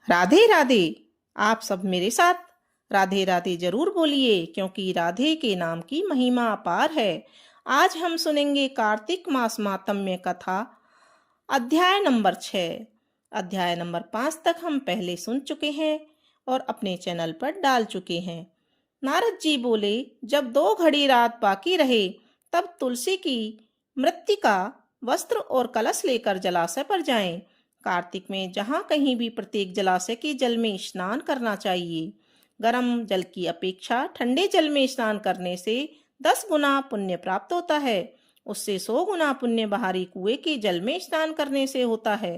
राधे राधे। आप सब मेरे साथ राधे राधे जरूर बोलिए, क्योंकि राधे के नाम की महिमा अपार है। आज हम सुनेंगे कार्तिक मास मातम्य कथा, अध्याय नंबर 6। अध्याय नंबर 5 तक हम पहले सुन चुके हैं और अपने चैनल पर डाल चुके हैं। नारद जी बोले, जब 2 घड़ी रात बाकी रहे तब तुलसी की मृत्तिका, वस्त्र और कलश लेकर जलाशय पर जाएं। कार्तिक में जहाँ कहीं भी प्रत्येक जलाशय के जल में स्नान करना चाहिए। गर्म जल की अपेक्षा ठंडे जल में स्नान करने से 10 गुना पुण्य प्राप्त होता है। उससे 100 गुना पुण्य बाहरी कुएं के जल में स्नान करने से होता है।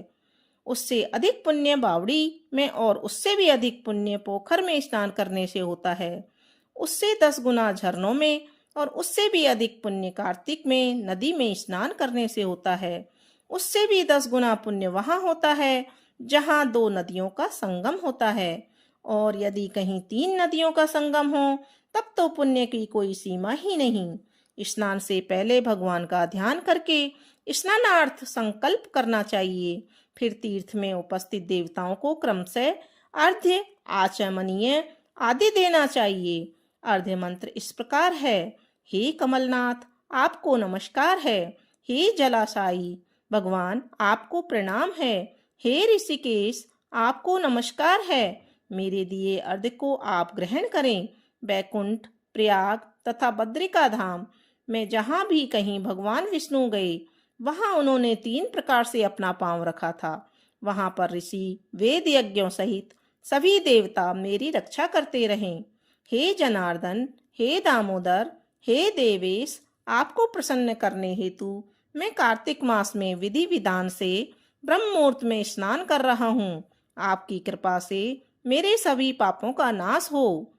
उससे अधिक पुण्य बावड़ी में और उससे भी अधिक पुण्य पोखर में स्नान करने से होता है। उससे 10 गुना झरनों में और उससे भी अधिक पुण्य कार्तिक में नदी में स्नान करने से होता है। उससे भी 10 गुना पुण्य वहां होता है जहां 2 नदियों का संगम होता है। और यदि कहीं 3 नदियों का संगम हो तब तो पुण्य की कोई सीमा ही नहीं। स्नान से पहले भगवान का ध्यान करके स्नानार्थ संकल्प करना चाहिए। फिर तीर्थ में उपस्थित देवताओं को क्रमशः अर्घ्य, आचमनीय आदि देना चाहिए। अर्घ्य मंत्र इस प्रकार है। हे कमलनाथ, आपको नमस्कार है। हे जलाशायी भगवान, आपको प्रणाम है। हे ऋषिकेश, आपको नमस्कार है। मेरे दिए अर्घ्य को आप ग्रहण करें। बैकुंठ, प्रयाग तथा बद्रिका धाम में जहाँ भी कहीं भगवान विष्णु गए वहां उन्होंने 3 प्रकार से अपना पांव रखा था। वहां पर ऋषि वेद यज्ञों सहित सभी देवता मेरी रक्षा करते रहें। हे जनार्दन, हे दामोदर, हे देवेश, आपको प्रसन्न करने हेतु मैं कार्तिक मास में विधि विधान से ब्रह्म मुहूर्त में स्नान कर रहा हूँ। आपकी कृपा से मेरे सभी पापों का नाश हो।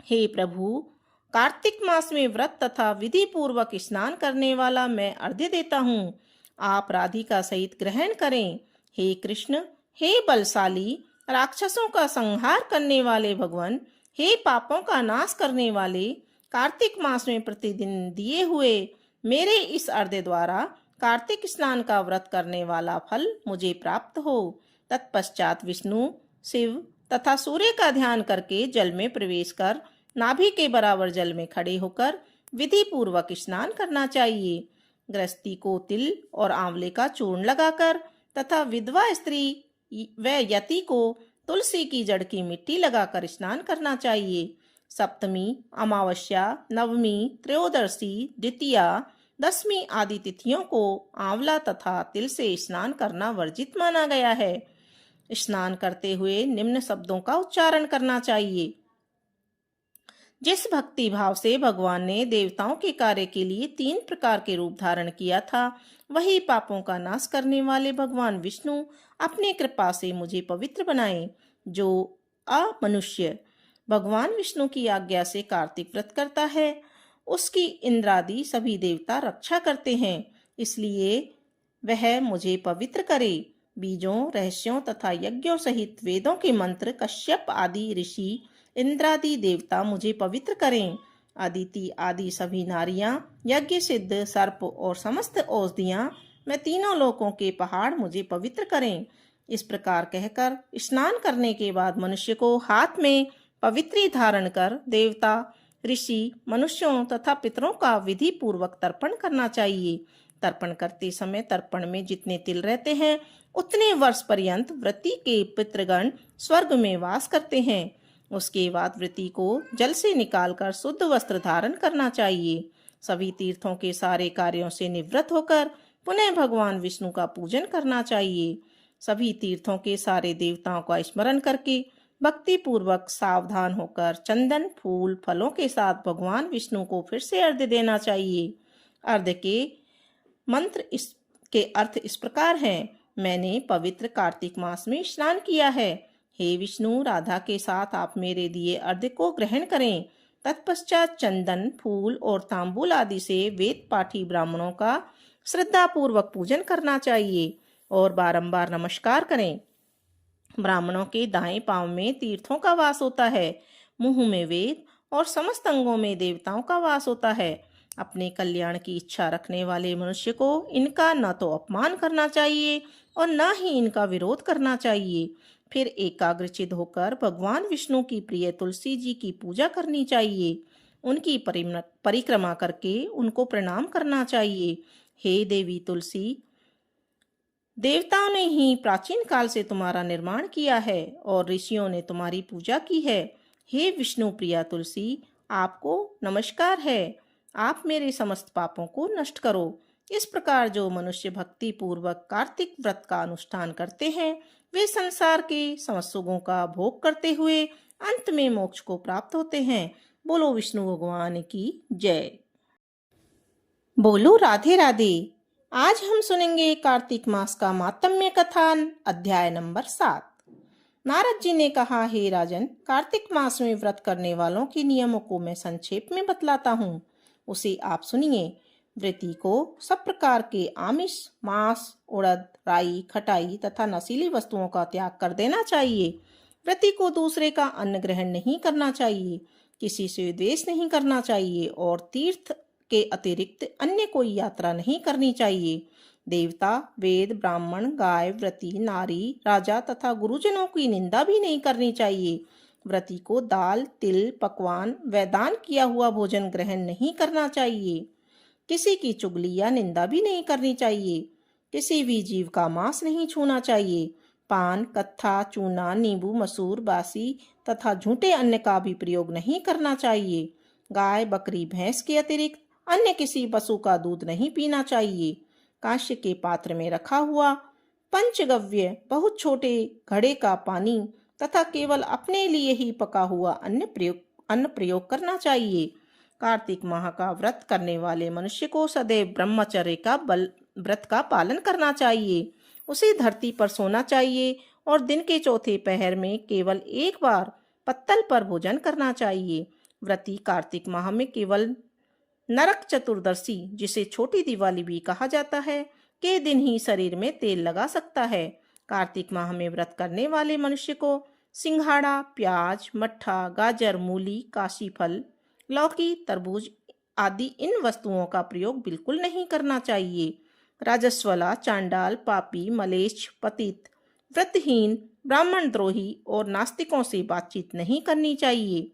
हे प्रभु, कार्तिक मास में व्रत तथा विधि पूर्वक स्नान करने वाला मैं अर्घ्य देता हूँ। आप राधिका सहित ग्रहण करें। हे कृष्ण, हे बलशाली, राक्षसों का संहार करने वाले भगवान, हे पापों का नाश करने वाले, कार्तिक मास में प्रतिदिन दिए हुए मेरे इस अर्घ्य द्वारा कार्तिक स्नान का व्रत करने वाला फल मुझे प्राप्त हो। तत्पश्चात विष्णु, शिव तथा सूर्य का ध्यान करके जल में प्रवेश कर नाभि के बराबर जल में खड़े होकर विधि पूर्वक स्नान करना चाहिए। गृहस्थी को तिल और आंवले का चूर्ण लगाकर तथा विधवा स्त्री व यति को तुलसी की जड़ की मिट्टी लगाकर स्नान करना चाहिए। सप्तमी, अमावस्या, नवमी, त्रयोदशी, द्वितीया, दसवीं आदि तिथियों को आंवला तथा तिल से स्नान करना वर्जित माना गया है। स्नान करते हुए निम्न शब्दों का उच्चारण करना चाहिए। जिस भक्ति भाव से भगवान ने देवताओं के कार्य के लिए 3 प्रकार के रूप धारण किया था, वही पापों का नाश करने वाले भगवान विष्णु अपनी कृपा से मुझे पवित्र बनाए। जो अमनुष्य भगवान विष्णु की आज्ञा से कार्तिक व्रत करता है, उसकी इंद्रादि सभी देवता रक्षा करते हैं। इसलिए वह मुझे पवित्र करे। बीजों, रहस्यों तथा यज्ञों सहित वेदों के मंत्र कश्यप आदि ऋषि, इंद्रादि देवता मुझे पवित्र करें। अदिति आदि सभी नारियां, यज्ञ सिद्ध सर्प और समस्त औषधियां, मैं तीनों लोकों के पहाड़ मुझे पवित्र करें। इस प्रकार कहकर स्नान करने के बाद मनुष्य को हाथ में पवित्री धारण कर देवता, ऋषि, मनुष्यों तथा पितरों का विधि पूर्वक तर्पण करना चाहिए। तर्पण करते समय तर्पण में जितने तिल रहते हैं उतने वर्ष पर्यंत व्रती के पितृगण स्वर्ग में वास करते हैं। उसके बाद व्रती को जल से निकालकर शुद्ध वस्त्र धारण करना चाहिए। सभी तीर्थों के सारे कार्यों से निवृत्त होकर पुनः भगवान विष्णु का पूजन करना चाहिए। सभी तीर्थों के सारे देवताओं का स्मरण करके भक्ति पूर्वक सावधान होकर चंदन, फूल, फलों के साथ भगवान विष्णु को फिर से अर्घ्य देना चाहिए। अर्घ्य के मंत्र के अर्थ इस प्रकार हैं। मैंने पवित्र कार्तिक मास में स्नान किया है। हे विष्णु, राधा के साथ आप मेरे दिए अर्घ्य को ग्रहण करें। तत्पश्चात चंदन, फूल और तांबूल आदि से वेद पाठी ब्राह्मणों का श्रद्धा पूर्वक पूजन करना चाहिए और बारंबार नमस्कार करें। ब्राह्मणों के दाएं पांव में तीर्थों का वास होता है, मुंह में वेद और समस्त अंगों में देवताओं का वास होता है। अपने कल्याण की इच्छा रखने वाले मनुष्य को इनका न तो अपमान करना चाहिए और न ही इनका विरोध करना चाहिए। फिर एकाग्रचित होकर भगवान विष्णु की प्रिय तुलसी जी की पूजा करनी चाहिए। उनकी परिक्रमा करके उनको प्रणाम करना चाहिए। हे देवी तुलसी, देवताओं ने ही प्राचीन काल से तुम्हारा निर्माण किया है और ऋषियों ने तुम्हारी पूजा की है। हे विष्णु प्रिया तुलसी, आपको नमस्कार है। आप मेरे समस्त पापों को नष्ट करो। इस प्रकार जो मनुष्य भक्ति पूर्वक कार्तिक व्रत का अनुष्ठान करते हैं, वे संसार के समस्त सुखों का भोग करते हुए अंत में मोक्ष को प्राप्त होते हैं। बोलो विष्णु भगवान की जय। बोलो राधे राधे। आज हम सुनेंगे कार्तिक मास का मातम्य कथान, अध्याय नंबर 7। नारद जी ने कहा, हे राजन, कार्तिक मास में व्रत करने वालों के नियमों को मैं संक्षेप में बतलाता हूँ, उसे आप सुनिए। व्रती को सब प्रकार के आमिष, मांस, उड़द, राई, खटाई तथा नशीली वस्तुओं का त्याग कर देना चाहिए। व्रती को दूसरे का अन्न ग्रहण नहीं करना चाहिए, किसी से द्वेष नहीं करना चाहिए और तीर्थ के अतिरिक्त अन्य कोई यात्रा नहीं करनी चाहिए। देवता, वेद, ब्राह्मण, गाय, व्रती, नारी, राजा तथा गुरुजनों की निंदा भी नहीं करनी चाहिए। व्रती को दाल, तिल, पकवान, वैदान किया हुआ भोजन ग्रहण नहीं करना चाहिए। किसी की चुगली या निंदा भी नहीं करनी चाहिए। किसी भी जीव का मांस नहीं छूना चाहिए। पान, कत्था, चूना, नींबू, मसूर, बासी तथा झूठे अन्न का भी प्रयोग नहीं करना चाहिए। गाय, बकरी, भैंस के अतिरिक्त अन्य किसी पशु का दूध नहीं पीना चाहिए। कांस्य के पात्र में रखा हुआ पंचगव्य, बहुत छोटे घड़े का पानी तथा केवल अपने लिए ही पका हुआ अन्न प्रयोग करना चाहिए। कार्तिक माह का व्रत करने वाले मनुष्य को सदैव ब्रह्मचर्य का व्रत का पालन करना चाहिए। उसे धरती पर सोना चाहिए और दिन के चौथे पहर में केवल एक बार पत्तल पर भोजन करना चाहिए। व्रती कार्तिक माह में केवल नरक चतुर्दशी, जिसे छोटी दिवाली भी कहा जाता है, के दिन ही शरीर में तेल लगा सकता है। कार्तिक माह में व्रत करने वाले मनुष्य को सिंघाड़ा, प्याज, मट्ठा, गाजर, मूली, काशी फल, लौकी, तरबूज आदि इन वस्तुओं का प्रयोग बिल्कुल नहीं करना चाहिए। राजस्वला, चांडाल, पापी, मलेच्छ, पतित, व्रतहीन, ब्राह्मण द्रोही और नास्तिकों से बातचीत नहीं करनी चाहिए।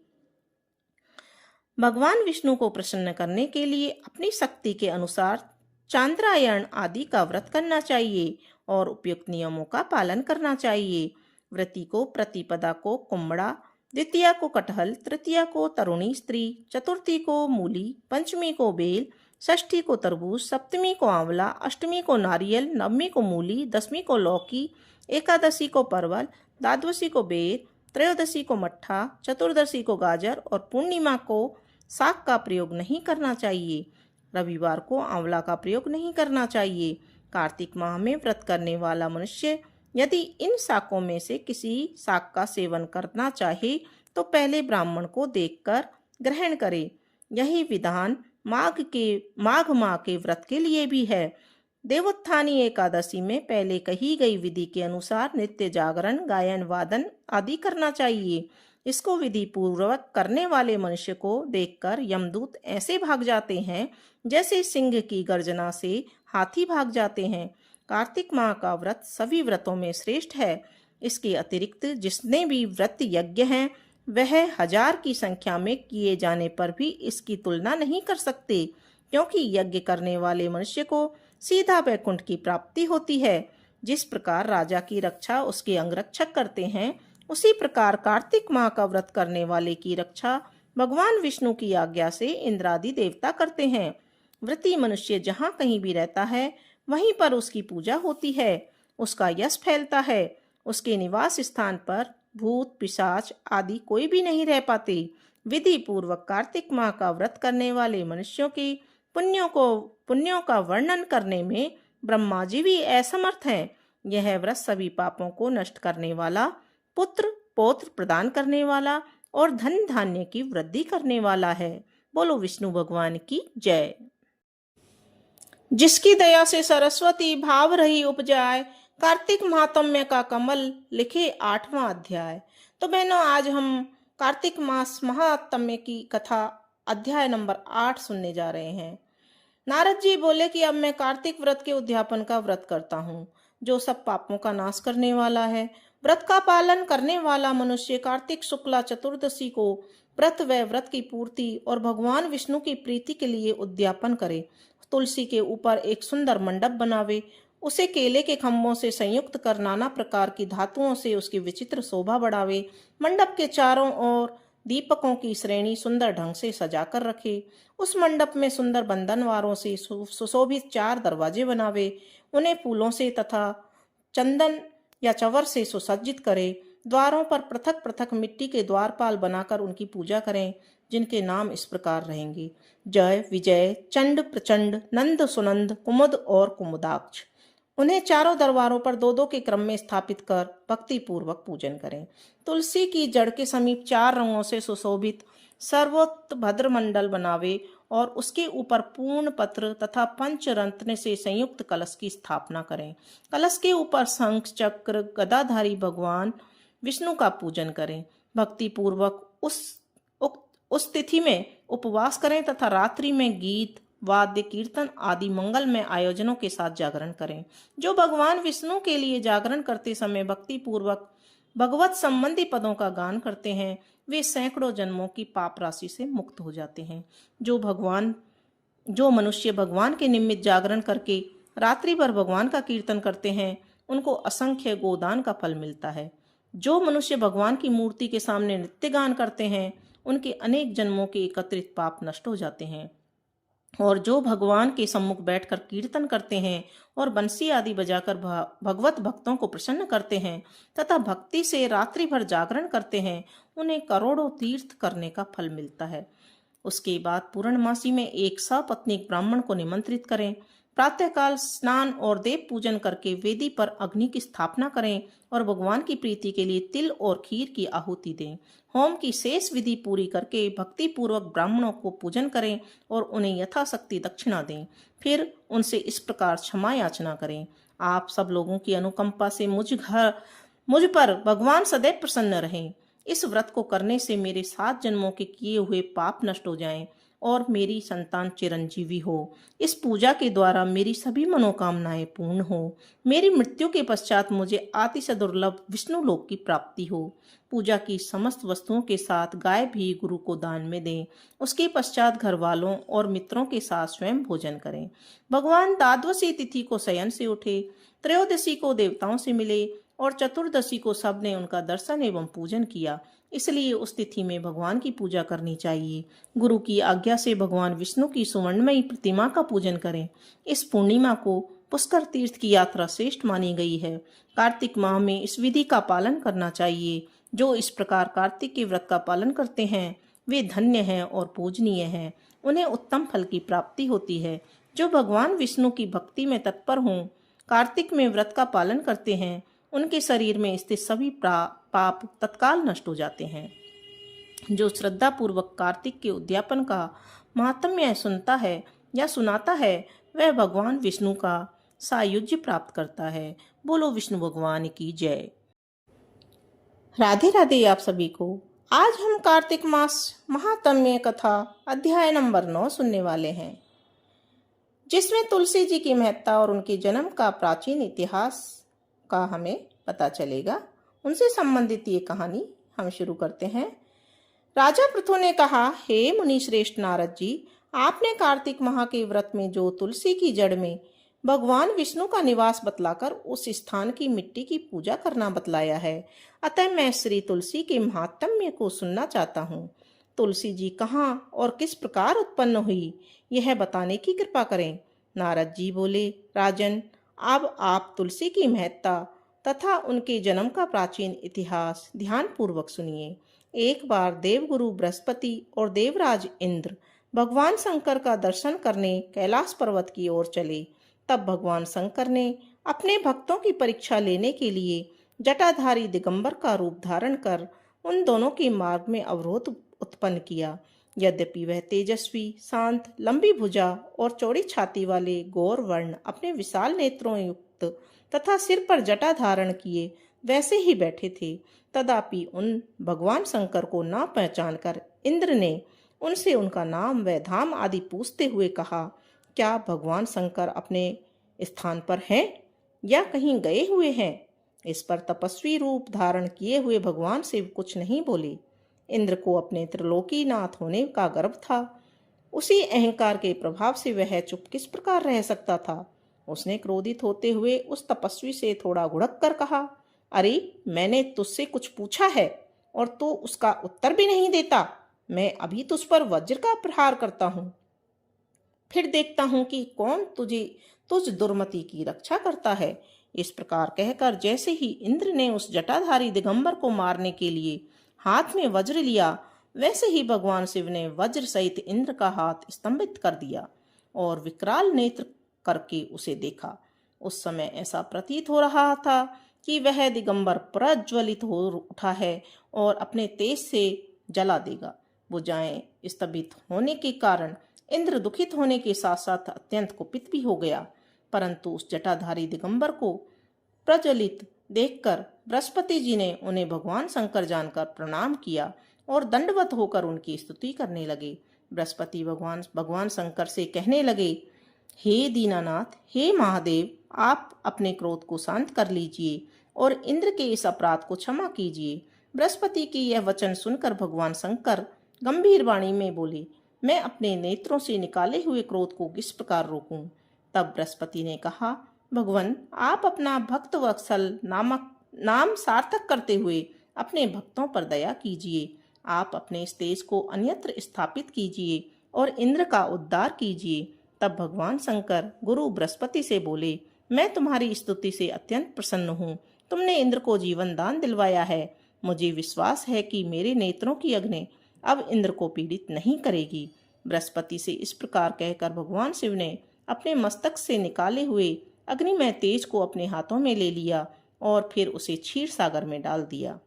भगवान विष्णु को प्रसन्न करने के लिए अपनी शक्ति के अनुसार चांद्रायण आदि का व्रत करना चाहिए और उपयुक्त नियमों का पालन करना चाहिए। व्रती को प्रतिपदा को कुम्हड़ा, द्वितीया को कटहल, तृतीया को तरुणी स्त्री, चतुर्थी को मूली, पंचमी को बेल, षष्ठी को तरबूज, सप्तमी को आंवला, अष्टमी को नारियल, नवमी को मूली, दसवीं को लौकी, एकादशी को परवल, द्वादशी को बेर, त्रयोदशी को मट्ठा, चतुर्दशी को गाजर और पूर्णिमा को साग का प्रयोग नहीं करना चाहिए। रविवार को आंवला का प्रयोग नहीं करना चाहिए। कार्तिक माह में व्रत करने वाला मनुष्य यदि इन शाकों में से किसी शाक का सेवन करना चाहे तो पहले ब्राह्मण को देखकर ग्रहण करे। यही विधान माघ माह के व्रत के लिए भी है। देवोत्थानी एकादशी में पहले कही गई विधि के अनुसार नित्य जागरण, गायन, वादन आदि करना चाहिए। इसको विधि पूर्वक करने वाले मनुष्य को देखकर यमदूत ऐसे भाग जाते हैं जैसे सिंह की गर्जना से हाथी भाग जाते हैं। कार्तिक माह का व्रत सभी व्रतों में श्रेष्ठ है। इसके अतिरिक्त जितने भी व्रत यज्ञ हैं वह 1000 की संख्या में किए जाने पर भी इसकी तुलना नहीं कर सकते, क्योंकि यज्ञ करने वाले मनुष्य को सीधा वैकुंठ की प्राप्ति होती है। जिस प्रकार राजा की रक्षा उसके अंगरक्षक करते हैं, उसी प्रकार कार्तिक माह का व्रत करने वाले की रक्षा भगवान विष्णु की आज्ञा से इंद्रादि देवता करते हैं। व्रती मनुष्य जहाँ कहीं भी रहता है वहीं पर उसकी पूजा होती है, उसका यश फैलता है। उसके निवास स्थान पर भूत, पिशाच आदि कोई भी नहीं रह पाते। विधि पूर्वक कार्तिक माह का व्रत करने वाले मनुष्यों के पुण्यों का वर्णन करने में ब्रह्मा जी भी असमर्थ हैं। यह व्रत सभी पापों को नष्ट करने वाला, पुत्र पौत्र प्रदान करने वाला और धन धान्य की वृद्धि करने वाला है। बोलो विष्णु भगवान की जय। जिसकी दया से सरस्वती भाव रही उपजाए, कार्तिक महात्म्य का कमल लिखे 8वां अध्याय। तो बहनों, आज हम कार्तिक मास महात्म्य की कथा अध्याय नंबर 8 सुनने जा रहे हैं। नारद जी बोले कि अब मैं कार्तिक व्रत के उद्यापन का व्रत करता हूँ, जो सब पापों का नाश करने वाला है। व्रत का पालन करने वाला मनुष्य कार्तिक शुक्ला चतुर्दशी को व्रत व व्रत की पूर्ति और भगवान विष्णु की प्रीति के लिए उद्यापन करे। तुलसी के ऊपर एक सुंदर मंडप बनावे, उसे केले के खम्भों से संयुक्त कर नाना प्रकार की धातुओं से उसकी विचित्र शोभा बढ़ावे। मंडप के चारों ओर दीपकों की श्रेणी सुंदर ढंग से सजाकर रखे। उस मंडप में सुंदर बंधनवारों से सुशोभित 4 दरवाजे बनावे। उन्हें फूलों से तथा चंदन या चंवर से सुसज्जित करे। द्वारों पर पृथक पृथक मिट्टी के द्वारपाल बनाकर उनकी पूजा करें, जिनके नाम इस प्रकार रहेंगे: जय, विजय, चंड, प्रचंड, नंद, सुनंद, कुमुद और कुमुदाक्ष। उन्हें चारों दरबारों पर 2-2 के क्रम में स्थापित कर भक्ति पूर्वक पूजन करें। तुलसी की जड़ के समीप 4 रंगों से सुशोभित सर्वोत्भद्र मंडल बनावे और उसके ऊपर पूर्ण पत्र तथा पंचरत्न से संयुक्त कलश की स्थापना करें। कलश के ऊपर शंख, चक्र, गदाधारी भगवान विष्णु का पूजन करें। भक्ति पूर्वक उस तिथि में उपवास करें तथा रात्रि में गीत, वाद्य, कीर्तन आदि मंगलमय आयोजनों के साथ जागरण करें। जो भगवान विष्णु के लिए जागरण करते समय भक्ति पूर्वक भगवत संबंधी पदों का गान करते हैं, वे सैकड़ों जन्मों की पाप राशि से मुक्त हो जाते हैं। जो मनुष्य भगवान के निमित्त जागरण करके रात्रि भर भगवान का कीर्तन करते हैं, उनको असंख्य गोदान का फल मिलता है। जो मनुष्य भगवान की मूर्ति के सामने नित्य गान करते हैं, उनके अनेक जन्मों के एकत्रित पाप नष्ट हो जाते हैं। और जो भगवान के सम्मुख बैठकर कीर्तन करते हैं और बंसी आदि बजाकर भगवत भक्तों को प्रसन्न करते हैं तथा भक्ति से रात्रि भर जागरण करते हैं, उन्हें करोड़ों तीर्थ करने का फल मिलता है। उसके बाद पूर्णमासी में एक सपत्नीक ब्राह्मण को निमंत्रित करें। प्रातःकाल स्नान और देव पूजन करके वेदी पर अग्नि की स्थापना करें और भगवान की प्रीति के लिए तिल और खीर की आहुति दें। होम की शेष विधि पूरी करके भक्ति पूर्वक ब्राह्मणों को पूजन करें और उन्हें यथाशक्ति दक्षिणा दें। फिर उनसे इस प्रकार क्षमा याचना करें: आप सब लोगों की अनुकंपा से मुझ पर भगवान सदैव प्रसन्न रहें। इस व्रत को करने से मेरे 7 जन्मों के किए हुए पाप नष्ट हो जाएं और मेरी संतान चिरंजीवी हो। इस पूजा के द्वारा मेरी सभी मनोकामनाएं पूर्ण हो। मेरी मृत्यु के पश्चात मुझे अतिशय दुर्लभ विष्णु लोक की प्राप्ति हो। पूजा की समस्त वस्तुओं के साथ गाय भी गुरु को दान में दें। उसके पश्चात घर वालों और मित्रों के साथ स्वयं भोजन करें। भगवान द्वादशी तिथि को शयन से उठे, त्रयोदशी को देवताओं से मिले और चतुर्दशी को सबने उनका दर्शन एवं पूजन किया। इसलिए उस तिथि में भगवान की पूजा करनी चाहिए। गुरु की आज्ञा से भगवान विष्णु की सुवर्णमयी प्रतिमा का पूजन करें। इस पूर्णिमा को पुष्कर तीर्थ की यात्रा श्रेष्ठ मानी गई है। कार्तिक माह में इस विधि का पालन करना चाहिए। जो इस प्रकार कार्तिक के व्रत का पालन करते हैं, वे धन्य हैं और पूजनीय हैं। उन्हें उत्तम फल की प्राप्ति होती है। जो भगवान विष्णु की भक्ति में तत्पर हों, कार्तिक में व्रत का पालन करते हैं, उनके शरीर में स्थित सभी पाप तत्काल नष्ट हो जाते हैं। जो श्रद्धा पूर्वक कार्तिक के उद्यापन का महात्म्य सुनता है या सुनाता है, वह भगवान विष्णु का सायुज्य प्राप्त करता है। बोलो विष्णु भगवान की जय। राधे राधे आप सभी को। आज हम कार्तिक मास महात्म्य कथा अध्याय नंबर 9 सुनने वाले हैं, जिसमें तुलसी जी की महत्ता और उनके जन्म का प्राचीन इतिहास का हमें पता चलेगा। उनसे संबंधित ये कहानी हम शुरू करते हैं। राजा पृथु ने कहा, हे मुनि श्रेष्ठ नारद जी, आपने कार्तिक माह के व्रत में जो तुलसी की जड़ में भगवान विष्णु का निवास बतलाकर उस स्थान की मिट्टी की पूजा करना बतलाया है। अतः मैं श्री तुलसी के महात्म्य को सुनना चाहता हूँ। तुलसी जी कहाँ और किस प्रकार उत्पन्न हुई, यह बताने की कृपा करें। नारद जी बोले, राजन, अब आप तुलसी की महत्ता तथा उनके जन्म का प्राचीन इतिहास ध्यान पूर्वक सुनिए। एक बार देवगुरु बृहस्पति और देवराज इंद्र भगवान शंकर का दर्शन करने कैलाश पर्वत की ओर चले। तब भगवान शंकर ने अपने भक्तों की परीक्षा लेने के लिए जटाधारी दिगंबर का रूप धारण कर उन दोनों के मार्ग में अवरोध उत्पन्न किया। यद्यपि वह तेजस्वी, शांत, लंबी भुजा और चौड़ी छाती वाले गौर वर्ण अपने विशाल नेत्रों युक्त तथा सिर पर जटा धारण किए वैसे ही बैठे थे, तथापि उन भगवान शंकर को न पहचान कर इंद्र ने उनसे उनका नाम व धाम आदि पूछते हुए कहा, क्या भगवान शंकर अपने स्थान पर हैं या कहीं गए हुए हैं? इस पर तपस्वी रूप धारण किए हुए भगवान शिव कुछ नहीं बोले। इंद्र को अपने त्रिलोकीनाथ होने का गर्व था। उसी अहंकार के प्रभाव से वह चुप किस प्रकार रह सकता था। उसने क्रोधित होते हुए उस तपस्वी से थोड़ा घुड़क कर कहा, अरे मैंने तुझसे कुछ पूछा है और तू उसका उत्तर भी नहीं देता। मैं अभी तुझ पर वज्र का प्रहार करता हूं, फिर देखता हूं कि कौन तुझ दुर्मति की रक्षा करता है। इस प्रकार कहकर जैसे ही इंद्र ने उस जटाधारी दिगंबर को मारने के लिए हाथ में वज्र लिया, वैसे ही भगवान शिव ने वज्र सहित इंद्र का हाथ स्तंभित कर दिया और विकराल नेत्र करके उसे देखा। उस समय ऐसा प्रतीत हो रहा था कि वह दिगंबर प्रज्वलित हो उठा है और अपने तेज से जला देगा। भुजाएं स्तंभित होने के कारण इंद्र दुखित होने के साथ साथ अत्यंत कुपित भी हो गया, परंतु उस जटाधारी दिगंबर को प्रज्वलित देखकर बृहस्पति जी ने उन्हें भगवान शंकर जानकर प्रणाम किया और दंडवत होकर उनकी स्तुति करने लगे। बृहस्पति भगवान शंकर से कहने लगे, हे दीनानाथ, हे महादेव, आप अपने क्रोध को शांत कर लीजिए और इंद्र के इस अपराध को क्षमा कीजिए। बृहस्पति की यह वचन सुनकर भगवान शंकर गंभीर वाणी में बोले, मैं अपने नेत्रों से निकाले हुए क्रोध को किस प्रकार रोकूं। तब बृहस्पति ने कहा, भगवान, आप अपना भक्त वत्सल नाम सार्थक करते हुए अपने भक्तों पर दया कीजिए। आप अपने इस तेज को अन्यत्र स्थापित कीजिए और इंद्र का उद्धार कीजिए। तब भगवान शंकर गुरु बृहस्पति से बोले, मैं तुम्हारी स्तुति से अत्यंत प्रसन्न हूँ। तुमने इंद्र को जीवन दान दिलवाया है। मुझे विश्वास है कि मेरे नेत्रों की अग्नि अब इंद्र को पीड़ित नहीं करेगी। बृहस्पति से इस प्रकार कहकर भगवान शिव ने अपने मस्तक से निकाले हुए अग्निमय तेज को अपने हाथों में ले लिया और फिर उसे क्षीर सागर में डाल दिया।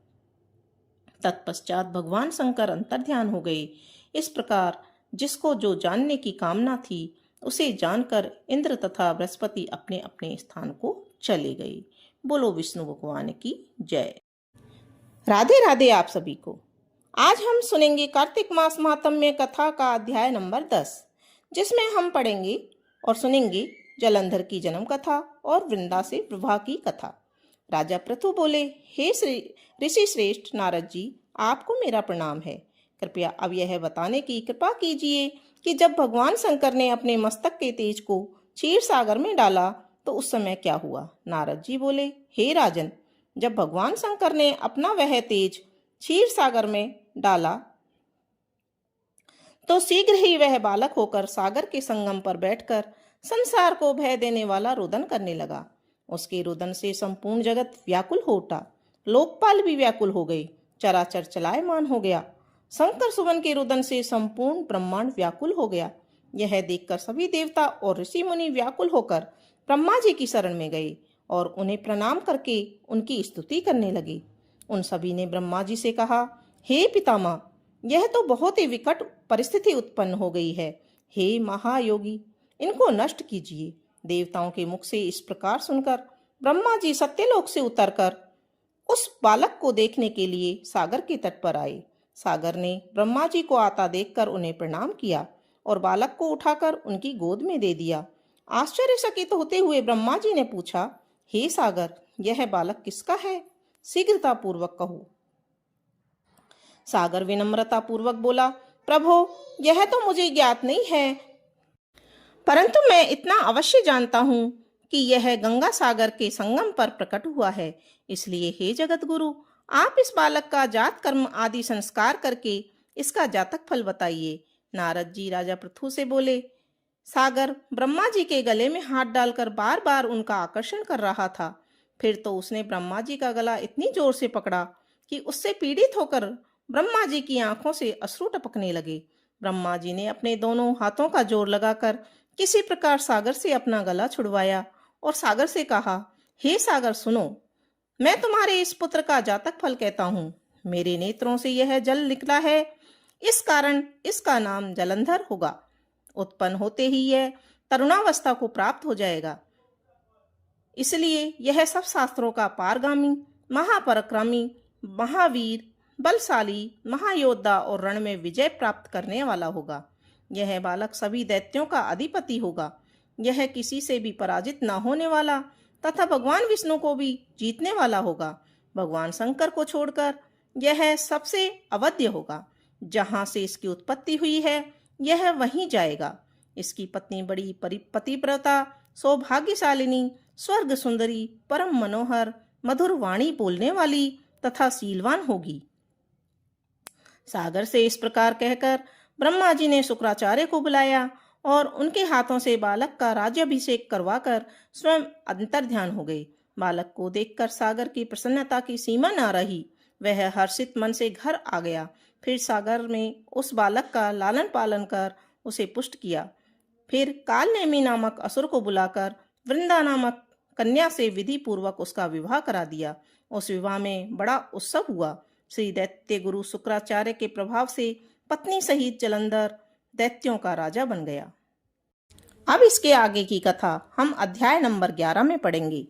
तत्पश्चात भगवान शंकर अंतर्ध्यान हो गए। इस प्रकार जिसको जो जानने की कामना थी उसे जानकर इंद्र तथा बृहस्पति अपने अपने स्थान को चले गए। बोलो विष्णु भगवान की जय। राधे राधे आप सभी को। आज हम सुनेंगे कार्तिक मास महात्म्य कथा का अध्याय नंबर 10, जिसमें हम पढ़ेंगे और सुनेंगे जलंधर की जन्म कथा और वृंदा से प्रवाह की कथा। राजा पृथु बोले, हे ऋषि श्रेष्ठ नारद जी, आपको मेरा प्रणाम है। कृपया अब यह बताने की कृपा कीजिए कि जब भगवान शंकर ने अपने मस्तक के तेज को क्षीर सागर में डाला तो उस समय क्या हुआ। नारद जी बोले, हे राजन, जब भगवान शंकर ने अपना वह तेज क्षीर सागर में डाला तो शीघ्र ही वह बालक होकर सागर के संगम पर बैठकर संसार को भय देने वाला रुदन करने लगा। उसके रुदन से संपूर्ण जगत व्याकुल हो उठा। लोकपाल भी व्याकुल हो गए, चराचर चलायमान हो गया। शंकर सुवन के रुदन से संपूर्ण ब्रह्मांड व्याकुल हो गया। यह देखकर सभी देवता और ऋषि मुनि व्याकुल होकर ब्रह्मा जी की शरण में गए और उन्हें प्रणाम करके उनकी स्तुति करने लगे। उन सभी ने ब्रह्मा जी से कहा, हे पितामह, यह तो बहुत ही विकट परिस्थिति उत्पन्न हो गई है। हे महायोगी, इनको नष्ट कीजिए। देवताओं के मुख से इस प्रकार सुनकर ब्रह्मा जी सत्यलोक से उतरकर उस बालक को देखने के लिए सागर के तट पर आए। सागर ने ब्रह्मा जी को आता देखकर उन्हें प्रणाम किया और बालक को उठाकर उनकी गोद में दे दिया। आश्चर्यचकित होते हुए ब्रह्मा जी ने पूछा, हे सागर, यह बालक किसका है? शीघ्रता पूर्वक कहो। सागर विनम्रता पूर्वक बोला, प्रभो, यह तो मुझे ज्ञात नहीं है, परंतु मैं इतना अवश्य जानता हूँ कि यह गंगा सागर के संगम पर प्रकट हुआ है। इसलिए हे जगत गुरु, आप इस बालक का जात कर्म आदि संस्कार करके इसका जातक फल बताइए। नारद जी राजा पृथु से बोले, सागर ब्रह्मा जी के गले में हाथ डालकर बार बार उनका आकर्षण कर रहा था। फिर तो उसने ब्रह्मा जी का गला इतनी जोर से पकड़ा कि उससे पीड़ित होकर ब्रह्मा जी की आंखों से अश्रु टपकने लगे। ब्रह्मा जी ने अपने दोनों हाथों का जोर लगाकर किसी प्रकार सागर से अपना गला छुड़वाया और सागर से कहा, हे सागर, सुनो, मैं तुम्हारे इस पुत्र का जातक फल कहता हूँ। मेरे नेत्रों से यह जल निकला है, इस कारण इसका नाम जलंधर होगा। उत्पन्न होते ही यह तरुणावस्था को प्राप्त हो जाएगा। इसलिए यह सब शास्त्रों का पारगामी, महापराक्रमी, महावीर, बलशाली, महायोद्धा और रण में विजय प्राप्त करने वाला होगा। यह बालक सभी दैत्यों का अधिपति होगा। यह किसी से भी पराजित न होने वाला तथा भगवान विष्णु को भी जीतने वाला होगा। भगवान शंकर को छोड़कर यह सबसे अवध्य होगा। जहां से इसकी उत्पत्ति हुई है यह वहीं जाएगा। इसकी पत्नी बड़ी पतिव्रता, सौभाग्यशालिनी, स्वर्ग सुंदरी, परम मनोहर, मधुर वाणी बोलने वाली तथा शीलवान होगी। सागर से इस प्रकार कहकर ब्रह्मा जी ने शुक्राचार्य को बुलाया और उनके हाथों से बालक का राज्याभिषेक करवाकर स्वयं अंतर्ध्यान हो गए। बालक को देखकर सागर की प्रसन्नता की सीमा न रही। वह हर्षित मन से घर आ गया। फिर सागर में उस बालक का लालन पालन कर उसे पुष्ट किया। फिर कालनेमी नामक असुर को बुलाकर वृंदा नामक कन्या से विधि पूर्वक उसका विवाह करा दिया। उस विवाह में बड़ा उत्सव हुआ। श्री दैत्य गुरु शुक्राचार्य के प्रभाव से पत्नी सहित जलंधर दैत्यों का राजा बन गया। अब इसके आगे की कथा हम अध्याय नंबर 11 में पढ़ेंगे।